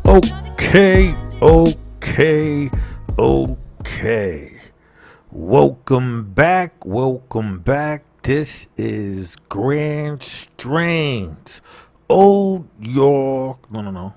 Okay, okay, okay. Welcome back, welcome back. This is Grand Strains. Old York. No.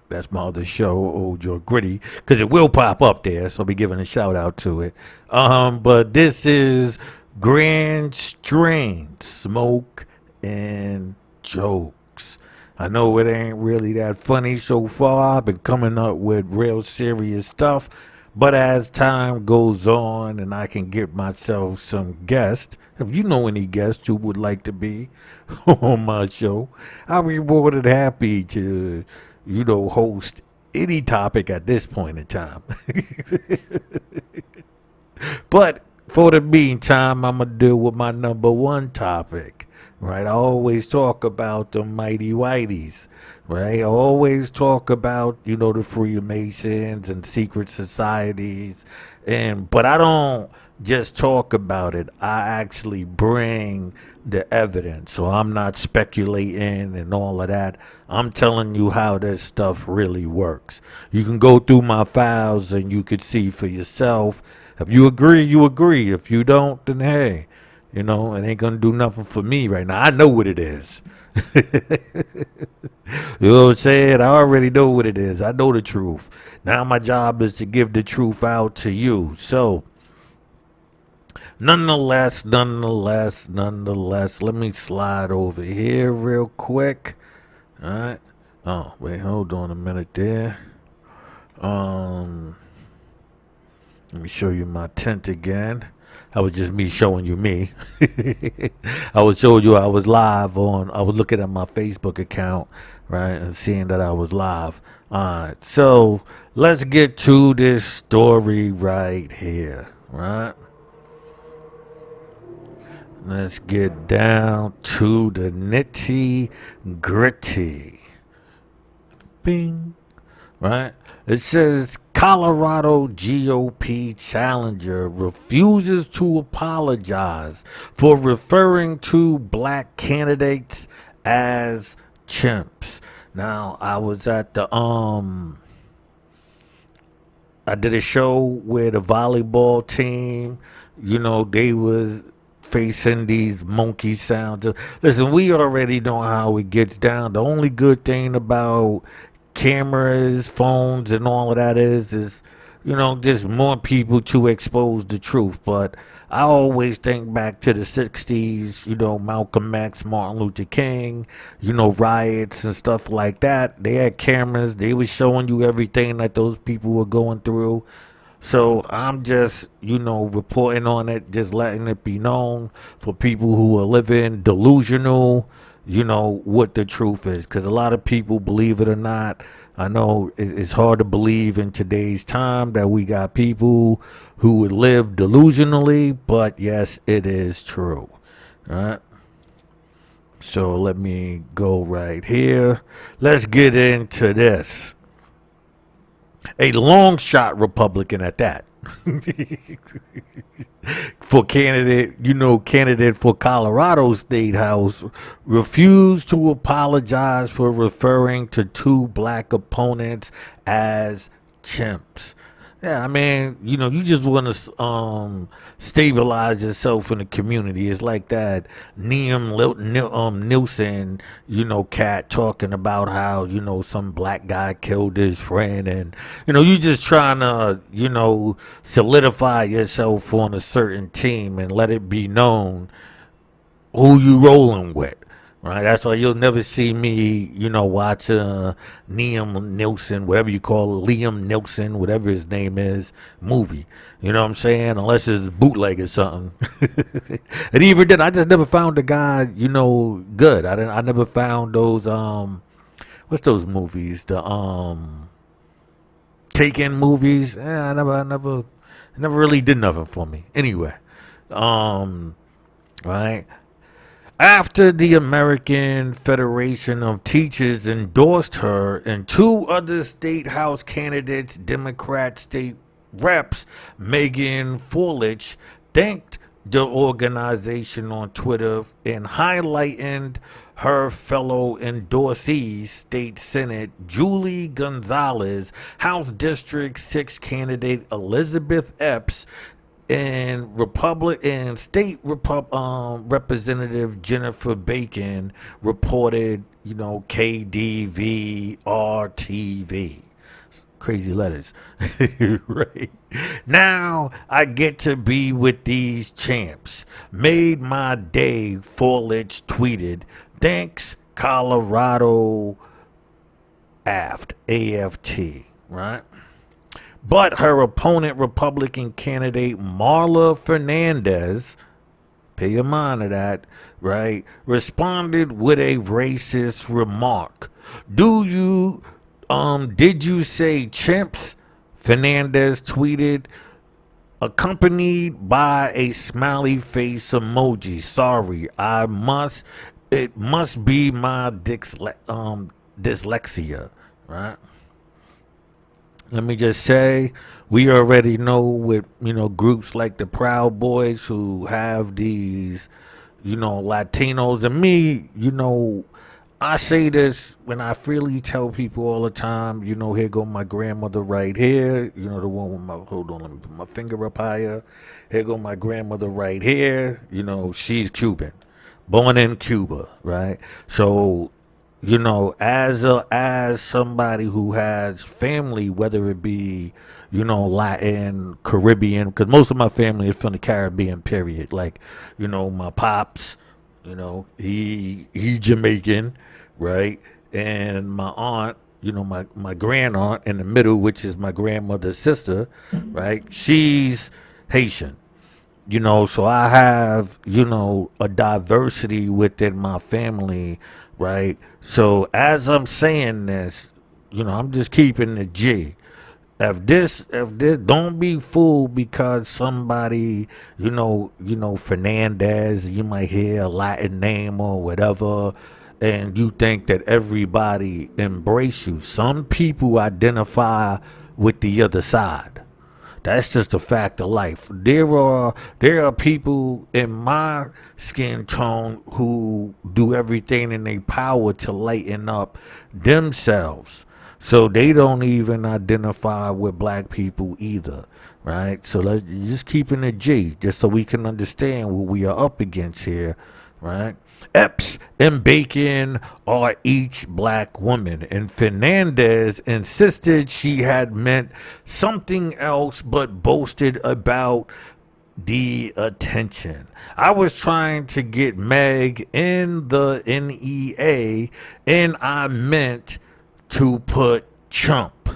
That's my other show, Old York Gritty, because it will pop up there, so I'll be giving a shout out to it. But this is Grand Strains, Smoke and Jokes. I know it ain't really that funny so far. I've been coming up with real serious stuff. But as time goes on and I can get myself some guests, if you know any guests who would like to be on my show, I'll be more than happy to, host any topic at this point in time. But for the meantime, I'm going to deal with my number one topic, right? I always talk about the mighty whiteys, right? I always talk about, the Freemasons and secret societies. But I don't just talk about it. I actually bring the evidence. So I'm not speculating and all of that. I'm telling you how this stuff really works. You can go through my files and you could see for yourself. If you agree, you agree. If you don't, then hey, it ain't gonna do nothing for me right now. I know what it is. You know what I'm saying? I already know what it is. I know the truth. Now my job is to give the truth out to you. So, nonetheless, let me slide over here real quick. All right. Oh, wait, hold on a minute there. Let me show you my tent again. That was just me showing you me. I was showing you I was live I was looking at my Facebook account, right, and seeing that I was live. All right, so let's get to this story right here, right? Let's get down to the nitty gritty. Bing. Right? It says Colorado GOP challenger refuses to apologize for referring to black candidates as chimps. Now, I was at I did a show with a volleyball team. They was facing these monkey sounds. Listen, we already know how it gets down. The only good thing about cameras, phones, and all of that is just more people to expose the truth. But I always think back to the 60s, Malcolm X, Martin Luther King, riots and stuff like that. They had cameras. They was showing you everything that those people were going through. So I'm just, reporting on it, just letting it be known for people who are living delusional, what the truth is. Because a lot of people, believe it or not, I know it's hard to believe in today's time that we got people who would live delusionally, but yes, it is true. All right. So let me go right here. Let's get into this. A long shot Republican at that. For candidate for Colorado State House refused to apologize for referring to two black opponents as chimps. Yeah, I mean, you just want to stabilize yourself in the community. It's like that Nielsen, cat talking about how, some black guy killed his friend. And, you just trying to, solidify yourself on a certain team and let it be known who you rolling with. Right, that's why you'll never see me, watch Liam Nielsen, whatever you call it, Liam Nielsen, whatever his name is, movie. You know what I'm saying? Unless it's bootleg or something. And even then, I just never found the guy, good. I never found those what's those movies? The Taken movies. Yeah, I never really did nothing for me. Anyway, right. After the American Federation of Teachers endorsed her and two other state house candidates, Democrat state reps Megan Forlich, thanked the organization on Twitter and highlighted her fellow endorsee, State Senate Julie Gonzalez, House District 6 candidate Elizabeth Epps, and Representative Jennifer Bacon reported, KDVRTV. Crazy letters. Right. Now I get to be with these champs. Made my day, Forlich tweeted. Thanks, Colorado AFT, right? But her opponent, Republican candidate Marla Fernandez, pay your mind to that, right, responded with a racist remark. Did you say chimps? Fernandez tweeted, accompanied by a smiley face emoji. Sorry, it must be my dyslexia, right? Let me just say, we already know with, groups like the Proud Boys who have these, Latinos, and me, I say this when I freely tell people all the time, here go my grandmother right here, the one with hold on, let me put my finger up higher. Here go my grandmother right here, she's Cuban, born in Cuba, right? So, as somebody who has family, whether it be, Latin, Caribbean, because most of my family is from the Caribbean, period. Like, my pops, he Jamaican, right? And my aunt, my grand aunt in the middle, which is my grandmother's sister, right? She's Haitian. So I have, a diversity within my family, right? So as I'm saying this, I'm just keeping the G. If this, don't be fooled because somebody, Fernandez, you might hear a Latin name or whatever, and you think that everybody embrace you. Some people identify with the other side. That's just a fact of life. There are people in my skin tone who do everything in their power to lighten up themselves. So they don't even identify with black people either, right? So let's just keep in a G, just so we can understand what we are up against here, right? Epps and Bacon are each black woman, and Fernandez insisted she had meant something else but boasted about the attention. I was trying to get Meg in the NEA, and I meant to put chump,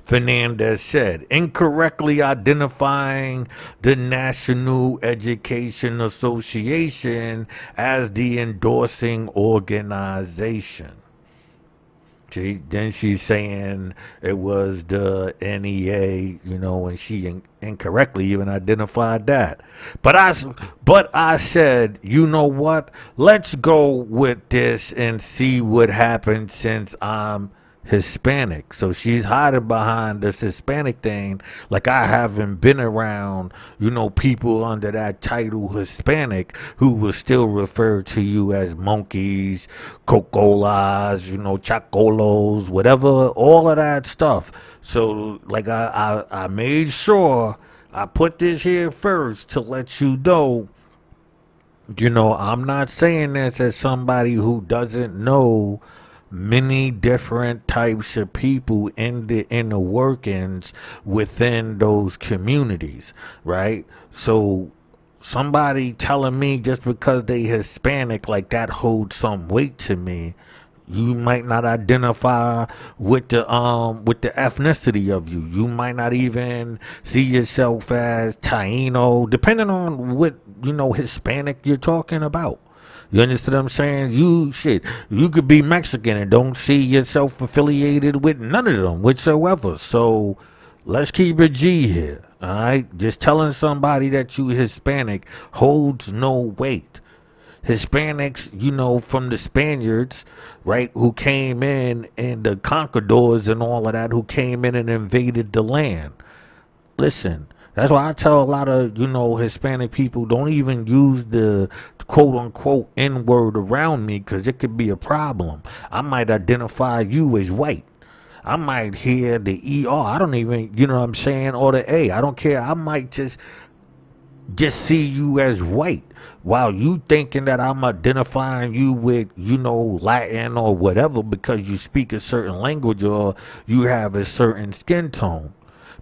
Fernandez said, incorrectly identifying the National Education Association as the endorsing organization. Then she's saying it was the NEA, and she incorrectly even identified that. But I said, you know what? Let's go with this and see what happens since I'm Hispanic. So she's hiding behind this Hispanic thing, like I haven't been around, people under that title Hispanic who will still refer to you as monkeys, cocolas, chacolos, whatever, all of that stuff. So like I made sure I put this here first to let you know, I'm not saying this as somebody who doesn't know many different types of people in the workings within those communities, right? So somebody telling me just because they Hispanic, like that holds some weight to me. You might not identify with the ethnicity of you. You might not even see yourself as Taino, depending on what Hispanic you're talking about. You understand what I'm saying? You could be Mexican and don't see yourself affiliated with none of them whatsoever. So let's keep it G here, all right? Just telling somebody that you Hispanic holds no weight. Hispanics, from the Spaniards, right, who came in and the conquistadors and all of that, who came in and invaded the land. Listen, That's why I tell a lot of, Hispanic people don't even use the quote unquote N word around me because it could be a problem. I might identify you as white. I might hear the ER. I don't even, you know what I'm saying, or the A. I don't care. I might just see you as white while you thinking that I'm identifying you with, Latin or whatever because you speak a certain language or you have a certain skin tone.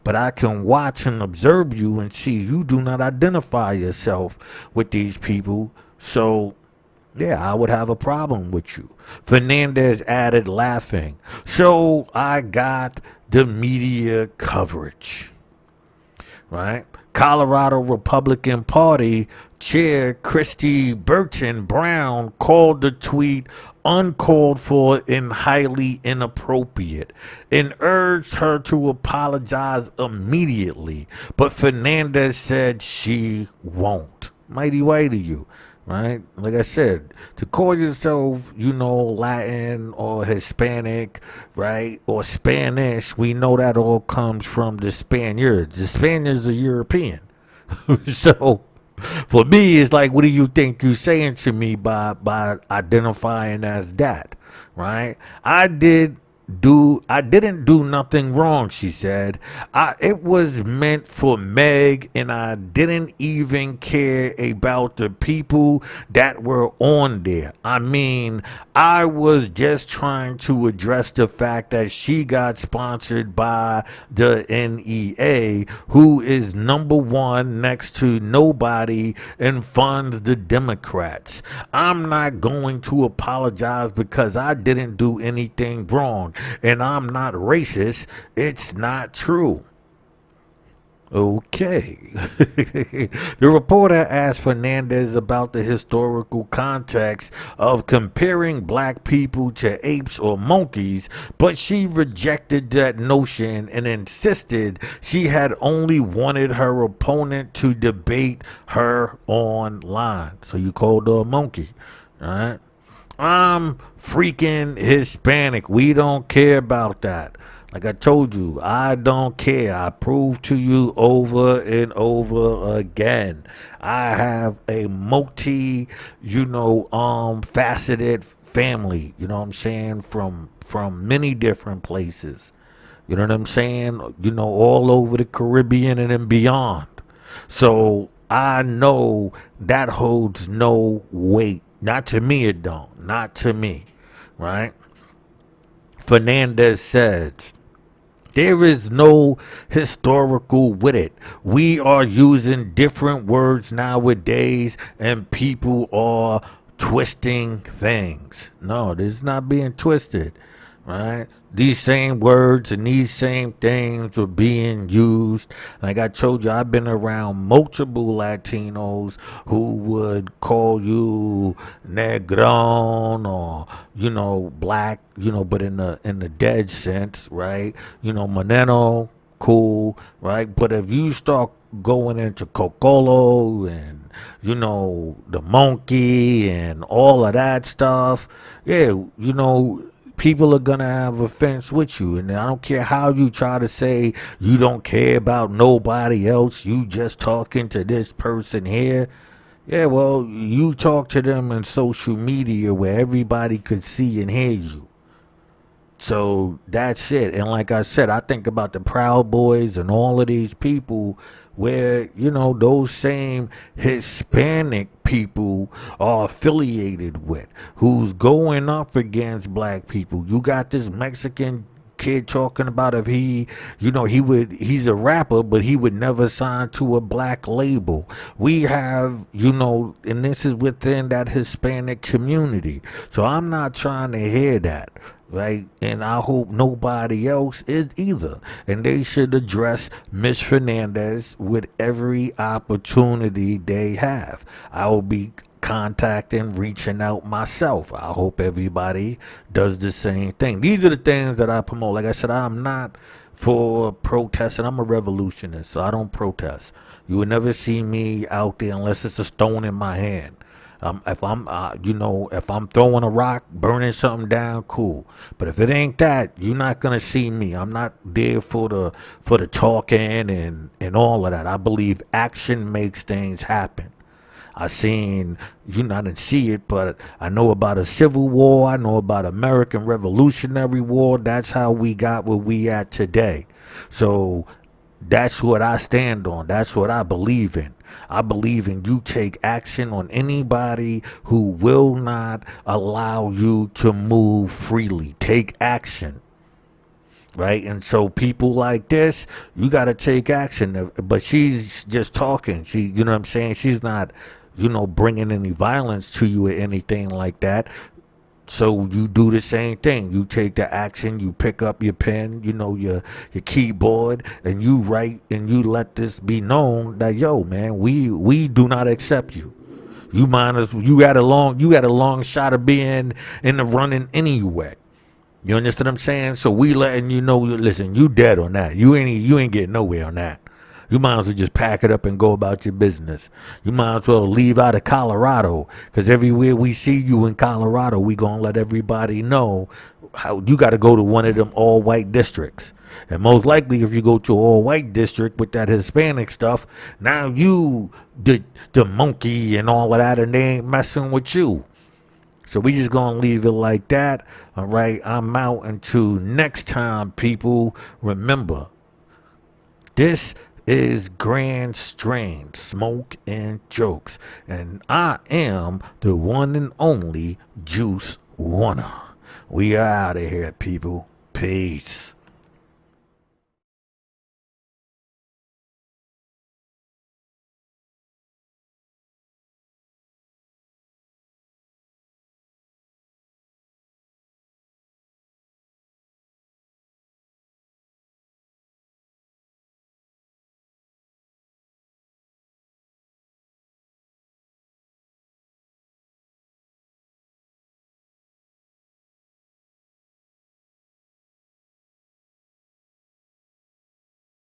But I can watch and observe you and see you do not identify yourself with these people. So, yeah, I would have a problem with you. Fernandez added, laughing. So I got the media coverage, right? Colorado Republican Party Chair Christy Burton Brown called the tweet uncalled for and highly inappropriate and urged her to apologize immediately. But Fernandez said she won't. Mighty white of you. Right? Like I said, to call yourself, Latin or Hispanic, right? Or Spanish, we know that all comes from the Spaniards. The Spaniards are European. So for me, it's like, what do you think you're saying to me by identifying as that? Right? I didn't do nothing wrong, she said. It was meant for Meg, and I didn't even care about the people that were on there. I mean, I was just trying to address the fact that she got sponsored by the NEA, who is number one next to nobody and funds the Democrats. I'm not going to apologize because I didn't do anything wrong. And I'm not racist. It's not true. Okay. The reporter asked Fernandez about the historical context of comparing black people to apes or monkeys, but she rejected that notion and insisted she had only wanted her opponent to debate her online. So you called her a monkey, all right? I'm freaking Hispanic. We don't care about that. Like I told you, I don't care. I prove to you over and over again. I have a faceted family, you know what I'm saying, from many different places. You know what I'm saying? All over the Caribbean and beyond. So I know that holds no weight. Not to me, it don't. Not to me, right? Fernandez says, there is no historical with it. We are using different words nowadays, and people are twisting things. No, this is not being twisted, right? These same words and these same things were being used. Like I told you, I've been around multiple Latinos who would call you negron or, black, but in the dead sense, right? Moreno, cool, right? But if you start going into Cocolo and, the monkey and all of that stuff, yeah, people are gonna have offense with you, and I don't care how you try to say you don't care about nobody else, you just talking to this person here. Yeah, well, you talk to them in social media where everybody could see and hear you. So that's it. And like I said, I think about the Proud Boys and all of these people where, those same Hispanic people are affiliated with, who's going up against black people. You got this Mexican kid talking about if he's a rapper, but he would never sign to a black label. We have, and this is within that Hispanic community. So I'm not trying to hear that. Right, and I hope nobody else is either. And they should address Miss Fernandez with every opportunity they have. I will be contacting, reaching out myself. I hope everybody does the same thing. These are the things that I promote. Like I said, I'm not for protesting. I'm a revolutionist, so I don't protest. You will never see me out there unless it's a stone in my hand. If I'm throwing a rock, burning something down, cool. But if it ain't that, you're not gonna see me. I'm not there for the talking and all of that. I believe action makes things happen. I didn't see it, but I know about a civil war. I know about American Revolutionary War. That's how we got where we at today. So that's what I stand on. That's what I believe in. I believe in you take action on anybody who will not allow you to move freely. Take action. Right? And so people like this, you got to take action. But she's just talking. You know what I'm saying? She's not, bringing any violence to you or anything like that. So you do the same thing. You take the action. You pick up your pen, your keyboard, and you write and you let this be known that, yo, man, we do not accept you. You had a long shot of being in the running anyway. You understand what I'm saying? So we letting you know, listen, you dead on that. You ain't getting nowhere on that. You might as well just pack it up and go about your business. You might as well leave out of Colorado, because everywhere we see you in Colorado, we gonna let everybody know how you got to go to one of them all white districts. And most likely, if you go to an all white district with that Hispanic stuff, now you the monkey and all of that, and they ain't messing with you. So we just gonna leave it like that. All right, I'm out. Until next time, people. Remember, this is Grand Strain, Smoke and Jokes, and I am the one and only Juice Warner. We are out of here, people. Peace.